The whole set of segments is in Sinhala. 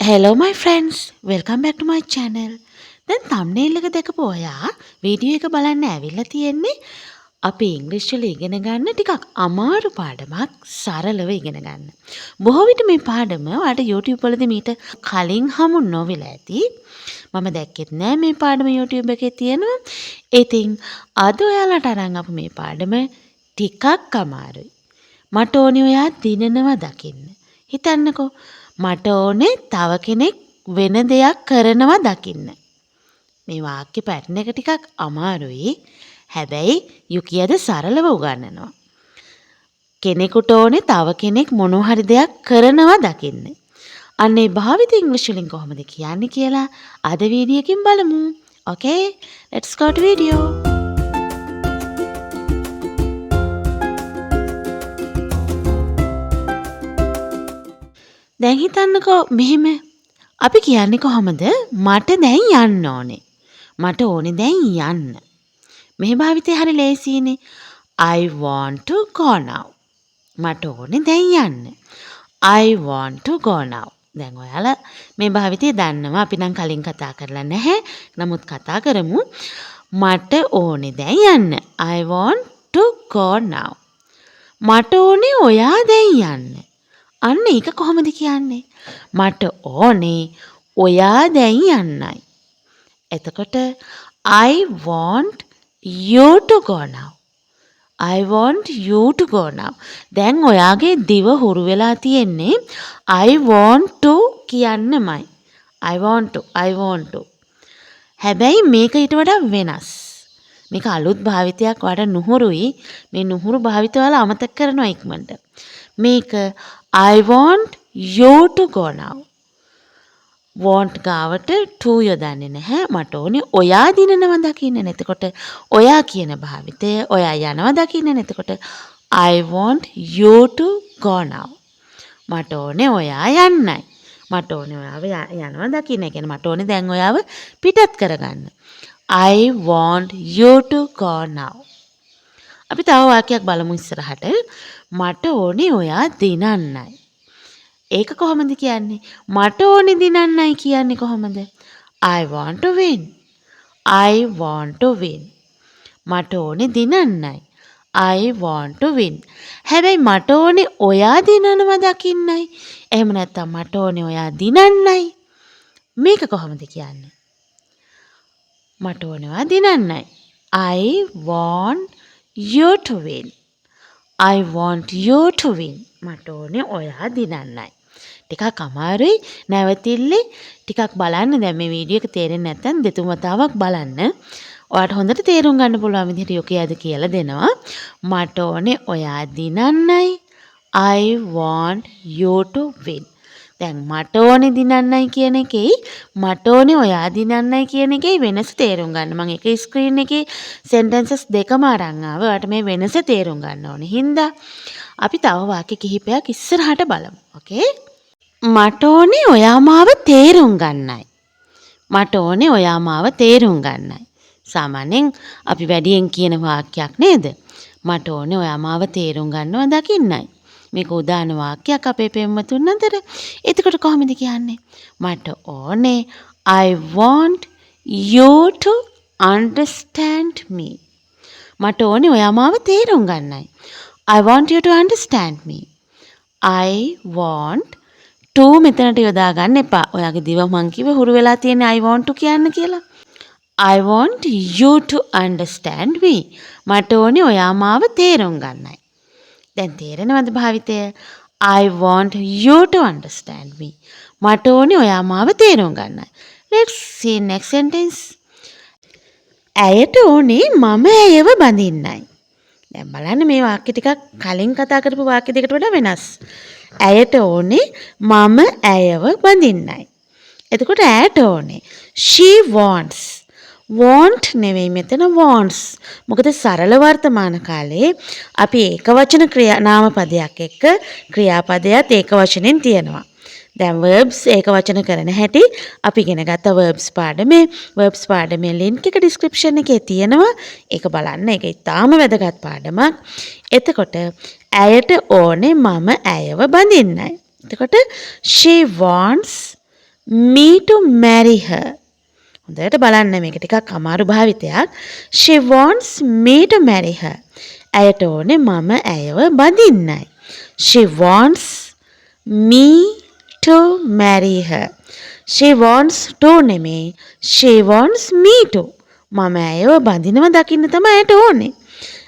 Hello my friends, welcome back to my channel. දැන් thumbnail එක දැකපු ඔයා වීඩියෝ එක බලන්න ඇවිල්ලා තියෙන්නේ අපි ඉංග්‍රීසි වල ඉගෙන ගන්න ටිකක් අමාරු පාඩමක් සරලව ඉගෙන ගන්න. බොහෝ විට මේ පාඩම ඔයාලට YouTube වලදී මීට කලින් හමු නොවිලා ඇති. මම දැක්කෙත් නෑ මේ පාඩම YouTube එකේ තියෙනවා. ඉතින් අද ඔයාලට අරන් අපු මේ පාඩම ටිකක් අමාරුයි. මට ඕනේ ඔයා දිනනවා දකින්න. හිතන්නකෝ මට ඕනේ තව කෙනෙක් වෙන දෙයක් කරනවා දකින්න. මේ වාක්‍ය පැටර්න් එක ටිකක් අමාරුයි. හැබැයි යුකි අද සරලව උගන්වනවා. කෙනෙකුට ඕනේ තව කෙනෙක් මොනවා හරි දෙයක් කරනවා දකින්න. අන්න ඒ භාවිත ඉංග්‍රීසි වලින් කොහොමද කියන්නේ කියලා අද වීඩියෝ එකකින් බලමු. Okay, let's go to video. දැන් හිතන්නකෝ මෙහෙම අපි කියන්නේ කොහොමද මට දැන් යන්න ඕනේ. මට ඕනේ දැන් යන්න. මේ භාවිතය හරිය ලේසියිනේ. I want to go now. මට ඕනේ දැන් යන්න. I want to go now. දැන් ඔයාලා මේ භාවිතය දන්නවා. අපි නම් කලින් කතා කරලා නැහැ. නමුත් කතා කරමු. මට ඕනේ දැන් යන්න. I want to go now. මට ඕනේ ඔයා දැන් යන්න. අන්න ඒක කොහොමද කියන්නේ? මට ඕනේ ඔයා දැන් යන්නයි. එතකොට I want you to go now. I want you to go now. දැන් ඔයාගේ දිව හුරු වෙලා තියෙන්නේ I want to කියන්නමයි. I want to. හැබැයි මේක ඊට වඩා වෙනස්. මේක අලුත් භාවිතයක් වඩා නුහුරුයි. මේ නුහුරු භාවිත වල අමතක කරනවා ඉක්මනට. මේක I want you to go now. want ගාවට to යොදන්නේ නැහැ. මට ඕනේ ඔයා දිනනවා දකින්න. එතකොට ඔයා කියන භාවිතය ඔයා යනවා දකින්න. එතකොට I want you to go now. මට ඕනේ ඔයා යන්නයි. මට ඕනේ ඔයාව යනවා දකින්න. ඒ කියන්නේ මට ඕනේ දැන් ඔයාව පිටත් කරගන්න. I want you to go now. අපි තව වාක්‍යයක් බලමු ඉස්සරහට. මට ඕනේ ඔයා දිනන්නයි. ඒක කොහොමද කියන්නේ? මට ඕනේ දිනන්නයි කියන්නේ කොහොමද? I want to win. I want to win. මට ඕනේ දිනන්නයි. I want to win. හැබැයි මට ඕනේ ඔයා දිනනවා දකින්නයි. එහෙම නැත්නම් මට ඕනේ ඔයා දිනන්නයි. මේක කොහොමද කියන්නේ? මට ඕනේ ඔයා දිනන්නයි. I want you to win. I want you to win. මට ඕනේ ඔයා දිනන්නයි. ටිකක් අමාරුයි. නැවතිල්ලේ ටිකක් බලන්න. දැන් මේ වීඩියෝ එක තේරෙන්නේ නැත්නම් දෙතුන් වතාවක් බලන්න. ඔයාට හොඳට තේරුම් ගන්න පුළුවන් විදිහට යෝකී අද කියලා දෙනවා. මට ඕනේ ඔයා දිනන්නයි. I want you to win. දැන් මට ඕනේ දිනන්නයි කියන එකේ මට ඕනේ ඔයා දිනන්නයි කියන එකේ වෙනස තේරුම් ගන්න. මම එක ස්ක්‍රීන් එකේ සෙන්ටෙන්සස් දෙකම අරන් ආවා. ඔයාට මේ වෙනස තේරුම් ගන්න ඕනේ. හින්දා අපි තව වාක්‍ය කිහිපයක් ඉස්සරහට බලමු. ඕකේ? මට ඕනේ ඔයා මාව තේරුම් ගන්නයි. මට ඕනේ ඔයා මාව තේරුම් ගන්නයි. සාමාන්‍යයෙන් අපි වැඩියෙන් කියන වාක්‍යයක් නේද? මට ඕනේ ඔයා මාව තේරුම් ගන්නවා දකින්නයි. මේක උදාන වාක්‍යයක් අපේ පෙම්වතුන් අතර. එතකොට කොහොමද කියන්නේ? මට ඕනේ I want you to understand me. මට ඕනේ ඔයා මාව තේරුම් ගන්නයි. I want you to understand me. I want to මෙතනට යොදා ගන්න එපා. ඔයාගේ දිව මං කිව්ව හුරු වෙලා තියෙන I want to කියන්න කියලා. I want you to understand me. මට ඕනේ ඔයා මාව තේරුම් ගන්නයි. දැන් තේරෙනවද භාවිතය? I want you to understand me. මට ඕනේ ඔයා මාව තේරුම් ගන්නයි. Let's see next sentence. ඇයට ඕනේ මම ඇයව බඳින්නයි. දැන් බලන්න මේ වාක්‍ය ටිකක් කලින් කතා කරපු වාක්‍ය දෙකට වඩා වෙනස්. ඇයට ඕනේ මම ඇයව බඳින්නයි. එතකොට ඇයට ඕනේ she wants. want නෙවෙයි මෙතන wants. මොකද සරල වර්තමාන කාලේ අපි ඒකවචන නාම පදයක් එක්ක ක්‍රියාපදයක් ඒකවචනෙන් තියෙනවා. දැන් verbs ඒකවචන කරන හැටි අපි ඉගෙන ගත්ත verbs පාඩමේ link එක description එකේ තියෙනවා. ඒක බලන්න. ඒක ඉතාම වැදගත් පාඩමක්. එතකොට ඇයට ඕනේ මම ඇයව බඳින්නයි. එතකොට she wants me to marry her. හොඳට බලන්න මේක ටිකක් අමාරු භාවිතයක්. She wants me to marry her. ඇයට ඕනේ මම ඇයව බඳින්නයි. She wants me to marry her. She wants to නෙමෙයි. She wants me to. මම ඇයව බඳිනව දකින්න තමයි ඇයට ඕනේ.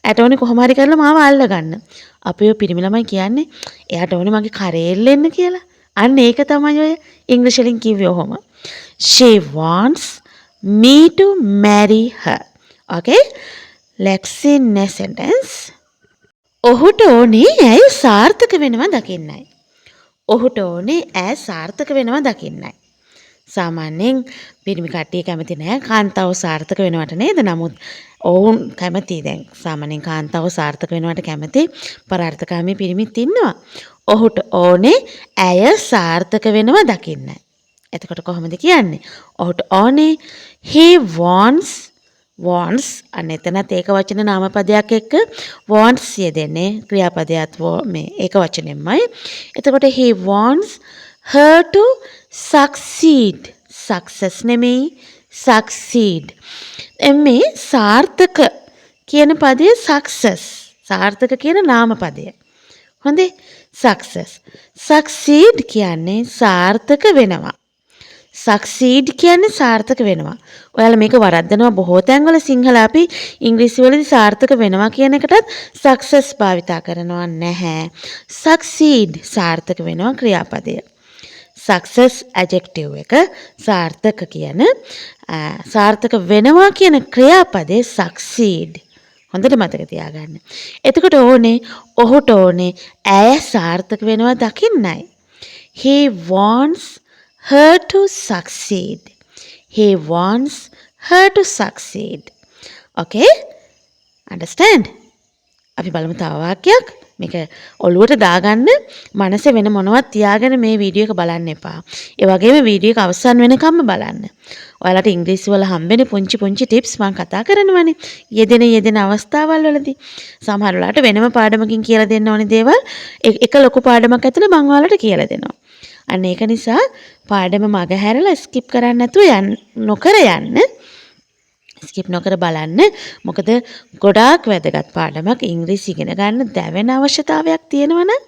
ඇයට ඕනේ කොහොම හරි කරලා මාව අල්ලගන්න. අපේ පිරිමි ළමයි කියන්නේ එයාට ඕනේ මගේ කරේල් එන්න කියලා. අන්න ඒක තමයි ඔය ඉංග්‍රීසි වලින් කිව්වේ ඔහොම. She wants me to marry her. Okay? Let's see next sentence. ඔහුට ඕනේ ඇය සාර්ථක වෙනවා දකින්නයි. ඔහුට ඕනේ ඇය සාර්ථක වෙනවා දකින්නයි. සාමාන්‍යයෙන් පිරිමි කට්ටිය කැමති නෑ කාන්තාව සාර්ථක වෙනවට නේද? නමුත් ඔවුන් කැමති දැන් සාමාන්‍යයෙන් කාන්තාව සාර්ථක වෙනවට කැමති පරාර්ථකාමී පිරිමිත් ඉන්නවා. ඔහුට ඕනේ ඇය සාර්ථක වෙනවා දකින්නයි. එතකොට කොහොමද කියන්නේ? ඔහුට ඕනේ he wants අන්න එතනත් ඒක වචන නාමපදයක් එක්ක wants යෙදෙන්නේ ක්‍රියාපදයක් මේ ඒක වචනෙන්මයි. එතකොට he wants her to succeed. success නෙමෙයි succeed. මේ සාර්ථක කියන පදයේ success සාර්ථක කියන නාමපදය. හොඳේ success. succeed කියන්නේ සාර්ථක වෙනවා. succeed කියන්නේ සාර්ථක වෙනවා. ඔයාලා මේක වරද්දනවා බොහෝ තැන්වල සිංහල අපි ඉංග්‍රීසි වලදී සාර්ථක වෙනවා කියන එකටත් success භාවිතා කරනවා නැහැ. succeed සාර්ථක වෙනවා ක්‍රියාපදය. success adjective එක සාර්ථක කියන සාර්ථක වෙනවා කියන ක්‍රියාපදේ succeed. හොඳට මතක තියාගන්න. එතකොට ඔහුට ඕනේ ඇය සාර්ථක වෙනවා දකින්නයි. He wants her to succeed. He wants her to succeed. Okay? Understand? අපි බලමු තව වාක්‍යයක්. මේක ඔළුවට දාගන්න මනසේ වෙන මොනවත් තියාගෙන මේ වීඩියෝ එක බලන්න එපා. ඒ වගේම වීඩියෝ එක අවසන් වෙනකම්ම බලන්න. ඔයාලට ඉංග්‍රීසි වල හම්බෙන පුංචි ටිප්ස් මම කතා කරනවානේ. යෙදෙන අවස්ථාවල් වලදී සමහර වෙලාවට වෙනම පාඩමකින් කියලා දෙන්න ඕනේ දේවල් එක ලොකු පාඩමක් ඇතුළේ මම ඔයාලට කියලා දෙනවා. අන්න ඒක නිසා පාඩම මග හැරලා ස්කිප් කරන්න නැතුව නොකර යන්න. ස්කිප් නොකර බලන්න. මොකද ගොඩාක් වැදගත් පාඩමක් ඉංග්‍රීසි ඉගෙන ගන්න දැවෙන අවශ්‍යතාවයක් තියෙනවනම්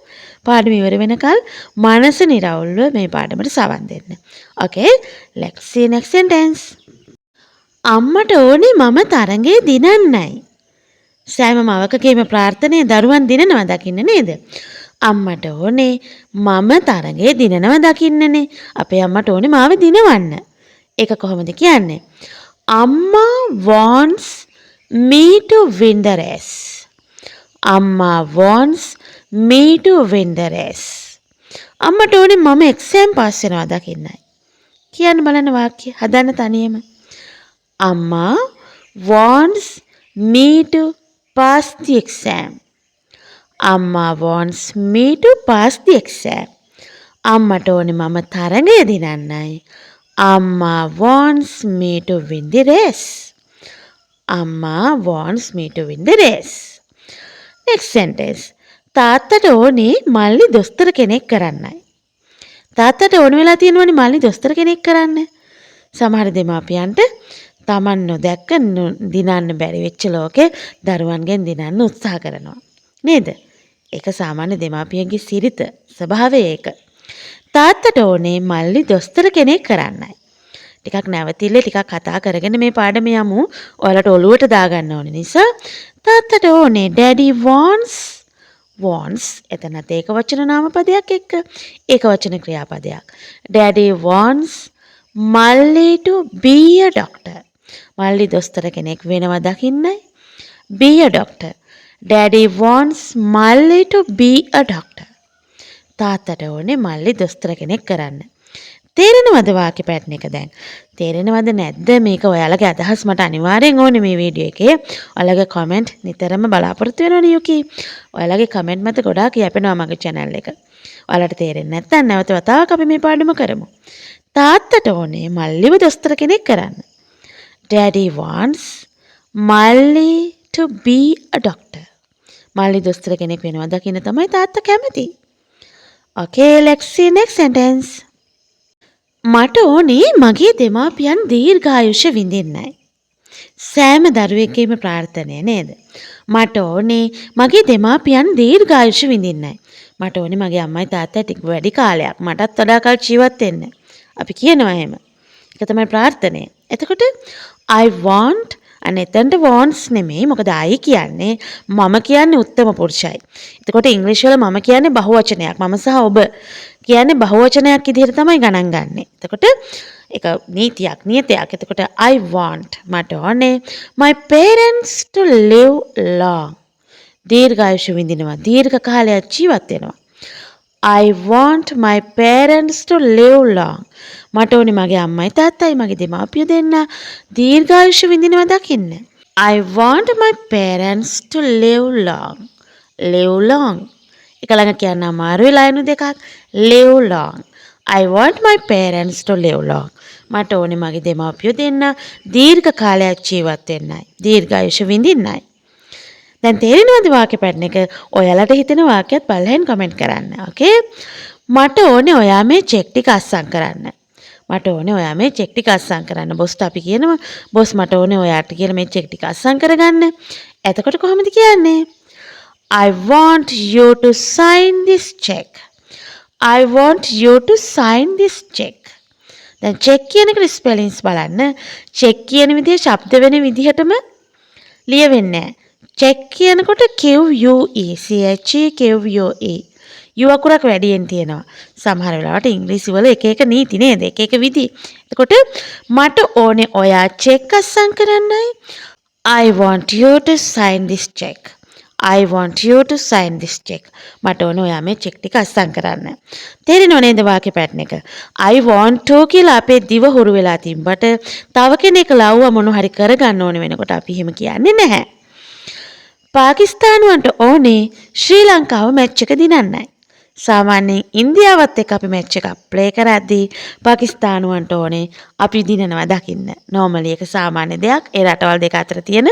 පාඩම ඉවර වෙනකල් මනස නිරවුල්ව මේ පාඩමට සවන් දෙන්න. Okay, let's see next sentence. අම්මට ඕනේ මම තරඟේ දිනන්නයි. සෑම මවකගේම ප්‍රාර්ථනාව දරුවන් දිනනවා දකින්න නේද? අම්මට ඕනේ මම තරඟේ දිනනවා දකින්නනේ. අපේ අම්මට ඕනේ මාව දිනවන්න. ඒක කොහොමද කියන්නේ? Amma wants me to win the race. Amma wants me to win the race. අම්මට ඕනේ මම එක්සෑම් පාස් වෙනවා දකින්නයි. කියන්න බලන්න වාක්‍ය හදන්න තනියම. Amma wants me to pass the exam. Amma wants me to pass the exam. අම්මට ඕනේ මම තරඟය දිනන්නයි. Amma wants me to win the race. Amma wants me to win the race. Next sentence. තාත්තට ඕනේ මල්ලි දොස්තර කෙනෙක් කරන්නයි. තාත්තට ඕන වෙලා තියෙනවනේ මල්ලි දොස්තර කෙනෙක් කරන්න. සමහර දෙමාපියන්ට Taman නොදැක්ක දිනන්න බැරි වෙච්ච ලෝකේ දරුවන්ගෙන් දිනන්න උත්සාහ කරනවා. නේද? ඒක සාමාන්‍ය දෙමාපියන්ගේ සිරිත ස්වභාවය ඒක. තාත්තට ඕනේ මල්ලි දොස්තර කෙනෙක් කරන්නයි. ටිකක් නැවතිල්ල ටිකක් කතා කරගෙන මේ පාඩම යමු. ඔයාලට ඔළුවට දාගන්න ඕනේ නිසා තාත්තට ඕනේ daddy wants එතනත් ඒක වචන නාමපදයක් එක්ක ඒක වචන ක්‍රියාපදයක්. daddy wants මල්ලි to be a doctor. මල්ලි දොස්තර කෙනෙක් වෙනවා දකින්නයි. be a doctor. daddy wants මල්ලි to be a doctor. තාත්තට ඕනේ මල්ලි දොස්තර කෙනෙක් කරන්න. තේරෙනවද වාක්‍ය පැටර්න් එක දැන්? තේරෙනවද නැද්ද? මේක ඔයාලගේ අදහස් මට අනිවාර්යෙන් ඕනේ මේ වීඩියෝ එකේ. ඔයාලගේ කමෙන්ට් නිතරම බලාපොරොත්තු වෙනවනේ යුකි. ඔයාලගේ කමෙන්ට් මත ගොඩාක් යැපෙනවා මගේ channel එක. ඔයාලට තේරෙන්නේ නැත්නම් නැවත වතාවක් අපි මේ පාඩම කරමු. තාත්තට ඕනේ මල්ලිව දොස්තර කෙනෙක් කරන්න. Daddy wants මල්ලි to be a doctor. මල්ලි දොස්තර කෙනෙක් වෙනවා දකින්න තමයි තාත්තා කැමති. Okay, let's see next sentence. මට ඕනේ මගේ දෙමාපියන් දීර්ඝායුෂ විඳින්නයි. සෑම දරුවෙක්ගේම ප්‍රාර්ථනය නේද? මට ඕනේ මගේ දෙමාපියන් දීර්ඝායුෂ විඳින්නයි. මට ඕනේ මගේ අම්මයි තාත්තයි ටික වැඩි කාලයක් මටත් වඩා කල් ජීවත් වෙන්න. අපි කියනවා එහෙම. ඒක තමයි ප්‍රාර්ථනය. එතකොට I want අනේ එතනට wants නෙමෙයි. මොකද I කියන්නේ මම කියන්නේ උත්තම පුරුෂයි. එතකොට ඉංග්‍රීසි වල මම කියන්නේ බහුවචනයක්. මම සහ ඔබ කියන්නේ බහුවචනයක් විදිහට තමයි ගණන් ගන්නෙ. එතකොට ඒක නියතයක්. එතකොට I want මට ඕනේ my parents to live long. දීර්ඝායුෂ විඳිනවා. දීර්ඝ කාලයක් ජීවත් වෙනවා. I want my parents to live long. මට ඕනේ මගේ අම්මයි තාත්තයි මගේ දෙමාපියෝ දෙන්න දීර්ඝායුෂ විඳිනවා දකින්න. I want my parents to live long. Live long. එක ළඟ කියන්න අමාරුයි ලයිනු දෙකක්. Live long. I want my parents to live long. මට ඕනේ මගේ දෙමාපියෝ දෙන්න දීර්ඝ කාලයක් ජීවත් වෙන්නයි. දීර්ඝායුෂ විඳින්නයි. දැන් තේරෙනවද වාක්‍ය පැටර්න් එක? ඔයාලට හිතෙන වාක්‍යයක් බලහෙන් කමෙන්ට් කරන්න. ඕකේ? මට ඕනේ ඔයා මේ චෙක් ටික අස්සම් කරන්න. මට ඕනේ ඔයා මේ චෙක් ටික අස්සම් කරන්න. බොස්ට අපි කියනවා බොස් මට ඕනේ ඔයාට කියලා මේ චෙක් ටික අස්සම් කරගන්න. එතකොට කොහොමද කියන්නේ? I want you to sign this check. I want you to sign this check. දැන් check කියන එකට ස්පෙලිංස් බලන්න. check කියන විදිය ශබ්ද වෙන විදිහටම ලියවෙන්නේ නැහැ. check කියනකොට QUE CHE U අකුරක් වැඩියෙන් තියෙනවා. සමහර වෙලාවට ඉංග්‍රීසි වල එක එක නීති නේද? එක එක විදි. එතකොට මට ඕනේ ඔයා check අස්සම් කරන්නයි. I want you to sign this check. I want you to sign this check. මට ඕනේ ඔයා මේ check ටික අස්සම් කරන්න. තේරෙනව නේද වාක්‍ය පැටර්න් එක? I want to කියලා අපේ දිව හුරු වෙලා තිබ්බට තව කෙනෙක් ලව්ව මොන හරි කරගන්න ඕනේ වෙනකොට අපි එහෙම කියන්නේ නැහැ. පාකිස්තානුවන්ට ඕනේ ශ්‍රී ලංකාව මැච් එක දිනන්නයි. සාමාන්‍යයෙන් ඉන්දියාවත් එක්ක අපි මැච් එකක් ප්ලේ කරද්දී පාකිස්තානුවන්ට ඕනේ අපි දිනනවා දකින්න. normally ඒක සාමාන්‍ය දෙයක්. ඒ රටවල් දෙක අතර තියෙන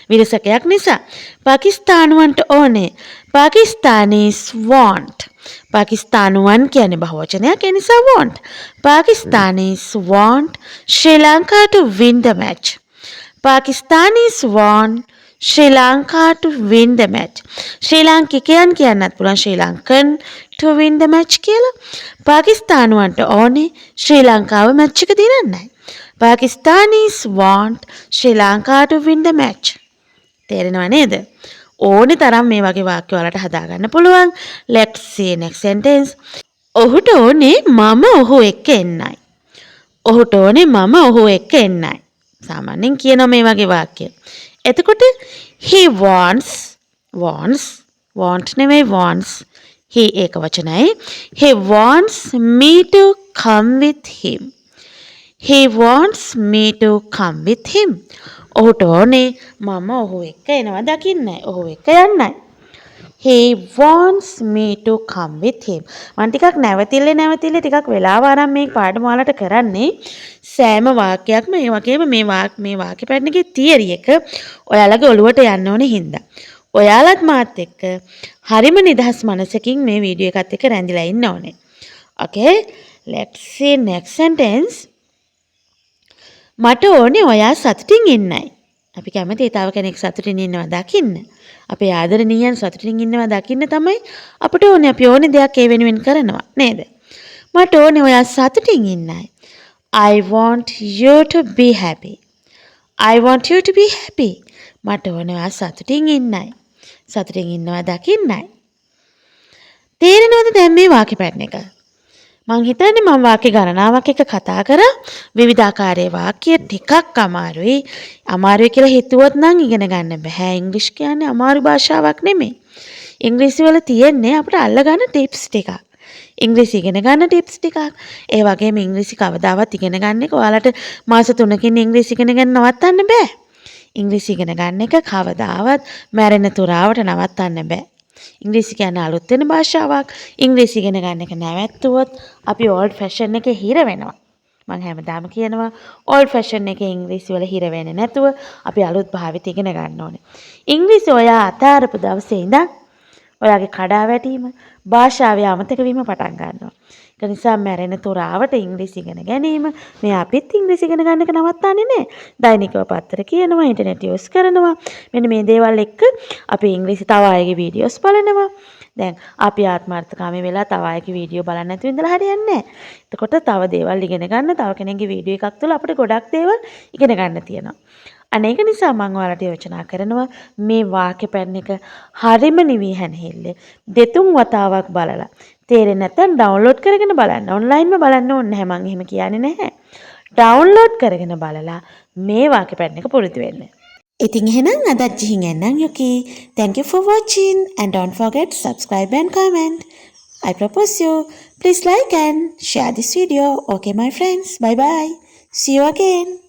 විරසකයක් නිසා. පාකිස්තානුවන්ට ඕනේ Pakistanis want. පාකිස්තානුවන් කියන්නේ බහුවචනයක්. ඒ නිසා want. Pakistanis want Sri Lanka to win the match. Pakistanis want Sri Lanka to win the match. ශ්‍රී ලාංකිකයන් කියන්නත් පුළුවන් ශ්‍රී Lankan to win the match කියලා. පාකිස්තානුවන්ට ඕනේ ශ්‍රී ලංකාව මැච් එක දිනන්නයි. Pakistanis want Sri Lanka to win the match. තේරෙනව නේද? ඕනේ තරම් මේ වගේ වාක්‍ය වලට හදාගන්න පුළුවන්. Let's see next sentence. ඔහුට ඕනේ මම ඔහු එක්ක එන්නයි. ඔහුට ඕනේ මම ඔහු එක්ක එන්නයි. සාමාන්‍යයෙන් කියනවා මේ වගේ වාක්‍ය. එතකොට he want නෙමෙයි wants. he ඒක වචනයි. he wants me to come with him. he wants me to come with him. ඔහුට ඕනේ මම ඔහු එක්ක එනවා දකින්නයි. ඔහු එක්ක යන්නයි. he wants me to come with him. මම ටිකක් නැවතිල්ල ටිකක් වෙලාව අරන් මේ පාඩම වලට කරන්නේ සෑම වාක්‍යයක්ම ඒ වගේම මේ වාක්‍ය පැටර්න් එකේ තියරි එක ඔයාලගේ ඔළුවට යන්න ඕනේ හින්දා. ඔයාලත් මාත් එක්ක හරිම නිදහස් මනසකින් මේ වීඩියෝ එකත් එක්ක රැඳිලා ඉන්න ඕනේ. Okay, let's see next sentence. මට ඕනේ ඔයා සතුටින් ඉන්නයි. අපි කැමතියි තව කෙනෙක් සතුටින් ඉන්නවා දකින්න. අපේ ආදරණීයන් සතුටින් ඉන්නවා දකින්න තමයි අපට ඕනේ. අපි ඕනේ දෙයක් ඒ වෙනුවෙන් කරනවා නේද? මට ඕනේ ඔයා සතුටින් ඉන්නයි. I want you to be happy. I want you to be happy. මට ඕනේ ඔයා සතුටින් ඉන්නයි. සතුටින් ඉන්නවා දකින්නයි. තේරෙනවද දැන් මේ වාක්‍ය පැටර්න් එක? මං හිතන්නේ මම වාක්‍ය ගණනාවක් එක කතා කරා. විවිධාකාරයේ වාක්‍ය ටිකක් අමාරුයි. අමාරුයි කියලා හිතුවොත් නම් ඉගෙන ගන්න බෑ. ඉංග්‍රීසි කියන්නේ අමාරු භාෂාවක් නෙමෙයි. ඉංග්‍රීසි වල තියෙන්නේ අපිට අල්ලගන්න ටිප්ස් ටිකක්. ඉංග්‍රීසි ඉගෙන ගන්න ටිප්ස් ටිකක්. ඒ වගේම ඉංග්‍රීසි කවදාවත් ඉගෙන ගන්න එක ඔයාලට මාස 3කින් ඉංග්‍රීසි ඉගෙන ගන්න නවත්තන්න බෑ. ඉංග්‍රීසි ඉගෙන ගන්න එක කවදාවත් මැරෙන තුරාවට නවත්තන්න බෑ. ඉංග්‍රීසි කියන්නේ අලුත් වෙන භාෂාවක්. ඉංග්‍රීසි ඉගෙන ගන්න එක නැවැත්තුවොත් අපි ඕල්ඩ් ෆැෂන් එකේ හිර වෙනවා. මම හැමදාම කියනවා ඕල්ඩ් ෆැෂන් එකේ ඉංග්‍රීසි වල හිර වෙන්නේ නැතුව අපි අලුත් භාවිත ඉගෙන ගන්න ඕනේ. ඉංග්‍රීසි ඔයා අතාරපු දවසේ ඉඳන් ඔයාගේ කඩා වැටීම, භාෂාවේ අමතක වීම පටන් ගන්නවා. ඒක නිසා මැරෙන තොරාවට ඉංග්‍රීසි ඉගෙන ගැනීම මේ අපිත් ඉංග්‍රීසි ඉගෙන ගන්න එක නවත්තන්නේ නැහැ. දෛනිකව පත්තර කියනවා, ඉන්ටර්නෙට් යූස් කරනවා. මෙන්න මේ දේවල් එක්ක අපි ඉංග්‍රීසි තව අයගේ වීඩියෝස් බලනවා. දැන් අපි ආත්මార్థකාමී වෙලා තව අයගේ වීඩියෝ බලන්න නැතුව ඉඳලා හරියන්නේ නැහැ. එතකොට තව දේවල් ඉගෙන ගන්න, තව කෙනෙක්ගේ වීඩියෝ එකක් තුළ අපිට ගොඩක් දේවල් ඉගෙන ගන්න තියෙනවා. අනේක නිසා මම ඔයාලට යෝජනා කරනවා මේ වාක්‍ය පැන් එක හරිම නිවි හැනහිල්ල දෙතුන් වතාවක් බලලා තේරෙන්නේ නැත්නම් ඩවුන්ලෝඩ් කරගෙන බලන්න. ඔන්ලයින්ම බලන්න ඕනේ නැහැ, මම එහෙම කියන්නේ නැහැ. ඩවුන්ලෝඩ් කරගෙන බලලා මේ වාක්‍ය පැන් එක පුරුදු වෙන්න. ඉතින් එහෙනම් අදත් ජිහින් එන්නම් Yuki. Thank you for watching and don't forget subscribe and comment. I propose you please like and share this video. Okay my friends, bye bye. See you again.